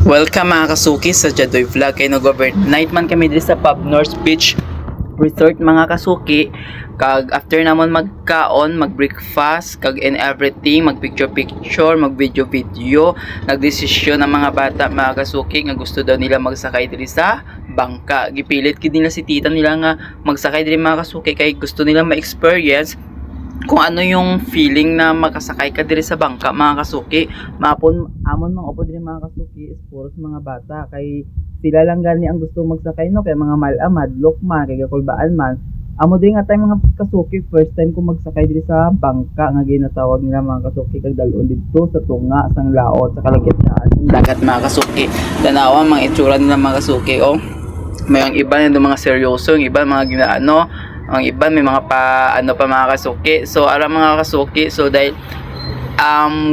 Welcome mga kasuki sa Jadoy Vlog. Kay nag-overnight man kami dito sa Pub North Beach Resort mga kasuki. Kag after namon magkaon, mag-breakfast, kag and everything, mag-picture-picture, mag-video-video, nagdesisyon ang mga bata mga kasuki nga gusto daw nila magsakay diri sa bangka. Gipilit kid nila si tita nila nga magsakay diri mga kasuki kay gusto nila ma-experience kung ano yung feeling na makasakay ka diri sa bangka mga kasuki. Mapon amon mga upo diri mga kasuki is puros mga bata kay sila lang gani ang gusto magsakay no kay mga malamad lokma kay gakulbaan man amo din nga tay mga kasuki first time ko magsakay diri sa bangka nga ginatawag nila mga kasuki kag dalon didto sa tunga sang laot sa kalagitnaan ng dagat mga kasuki. Tanawa mga itsura nila mga kasuki oh. May ang iba na mga seryoso, yung iba mga ginaano, ang iba may mga pa ano pa mga kasuki. So ara mga kasuki, so dahil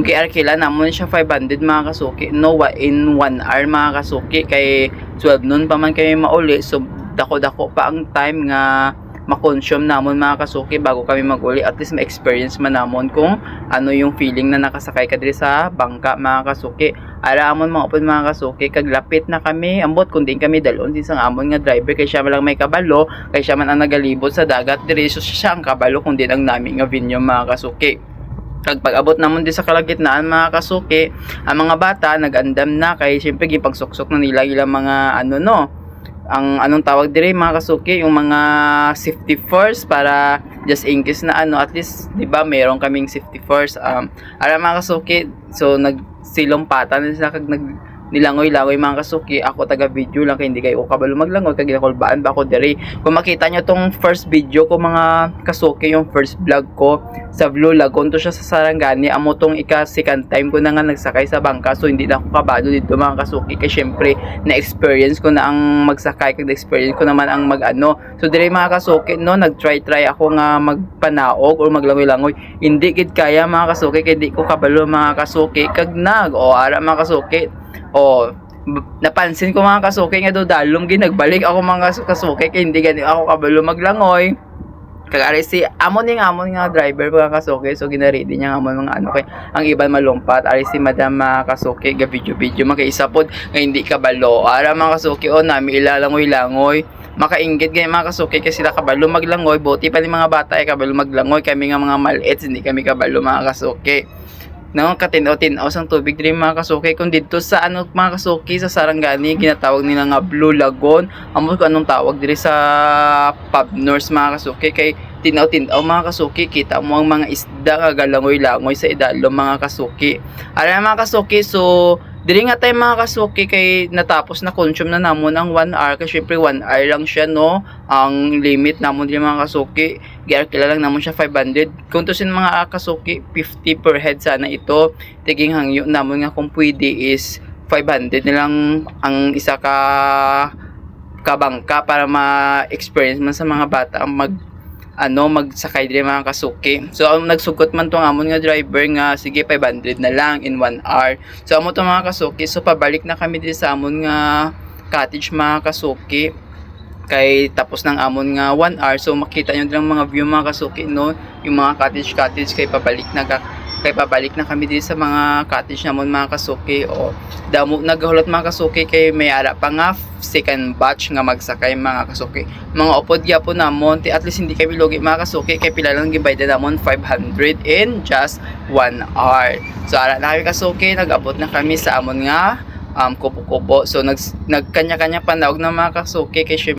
GR kila namon siya 500 mga kasuki. No in 1 hour mga kasuki kay 12 noon pa man kami mauli. So dako-dako pa ang time nga ma-consume namon mga kasuki bago kami mag-uli. At least ma-experience man namon kung ano yung feeling na nakasakay ka diri sa bangka mga kasuki. Ara amon mga upod mga kasuki kaglapit na kami ambot kundi kami dalon isang amon nga driver kay siya lang may kabalo kay siya man ang nagalibot sa dagat diri so siya ang kabalo kundi ang nami nga venue mga kasuki. Kag pag-abot namon di sa kalagitnaan mga kasuki, ang mga bata nag-andam na kay syempre gipagsuksok na nila ilang mga ano no ang anong tawag dire mga kasuki yung mga safety first para just in case na ano at least di ba meron kaming safety first ara mga kasuki so nagsilompatan sila kag nilangoy-langoy mga kasuki. Ako taga video lang kay hindi kayo kabalo maglangoy kag ginakulbaan ba ako diri. Kung makita nyo tong first video ko mga kasuki, yung first vlog ko sa Blue Lagoon to siya sa Sarangani. Amo tong second time ko na nga nagsakay sa bangka so hindi na ako kabado dito mga kasuki kay syempre na experience ko na ang magsakay kag experience ko naman ang magano. So diri mga kasuki no nagtry ako nga magpanaog or maglangoy-langoy. Hindi gid kaya mga kasuki kay di ko kabalo mga kasuki kag ara mga kasuki. Oh, napansin ko mga kasuki nga do dalom ginagbalik ako mga kasuki kay hindi gani ako kabalo maglangoy. Kagari si amon nga driver mga kasuki so ginaredy niya amon mga ano kay ang iban malumpat ari si madam mga kasuki ga video makaisa pod nga hindi kabalo. Ara mga kasuki o nami ilalangoy-langoy. Makainggit ganyan mga kasuki kasi sila kabalo maglangoy buti pa ni mga bata ay kabalo maglangoy kami nga mga maliits hindi kami kabalo mga kasuki. No, katinaw-tinaw sang tubig diri mga kasuki kung dito sa ano mga kasuki sa Sarangani ginatawag nila nga Blue Lagoon amo ko anong tawag diri sa Pub North mga kasuki kay tinaw-tinaw mga kasuki kita mo ang mga isda nga galangoy-langoy sa idalom mga kasuki. Ara mga kasuki so diri nga tayo mga kasuki kay natapos na consume na namon ang 1 hour kasi syempre 1 hour lang siya no ang limit namon diri mga kasuki GR kila lang namon siya 500 kung tusin mga kasuki 50 per head sana ito tiging hangyo namon nga kung pwede is 500 nilang ang isa ka kabangka para ma-experience man sa mga bata ang magsakay diri mga kasuki. So nagsugod man tong amon nga driver nga sige 500 na lang in 1 hour. So amo to mga kasuki so pabalik na kami diri sa amon nga cottage mga kasuki. Kay tapos ng amon nga 1 hour so makita nyo lang mga view mga kasuki no yung mga cottage kay pabalik na kami dito sa mga cottage namon mga kasuki o damo naghulot mga kasuki kay may ara pa nga second batch nga magsakay mga kasuki mga upod gyapon namon at least hindi kami logi mga kasuki kay pila lang gibayad namon 500 in just 1 hour. So ara na kami kasuki nag-abot na kami sa amon nga kupo-kupo so nagkanya-kanya panawag na mga kasuki kay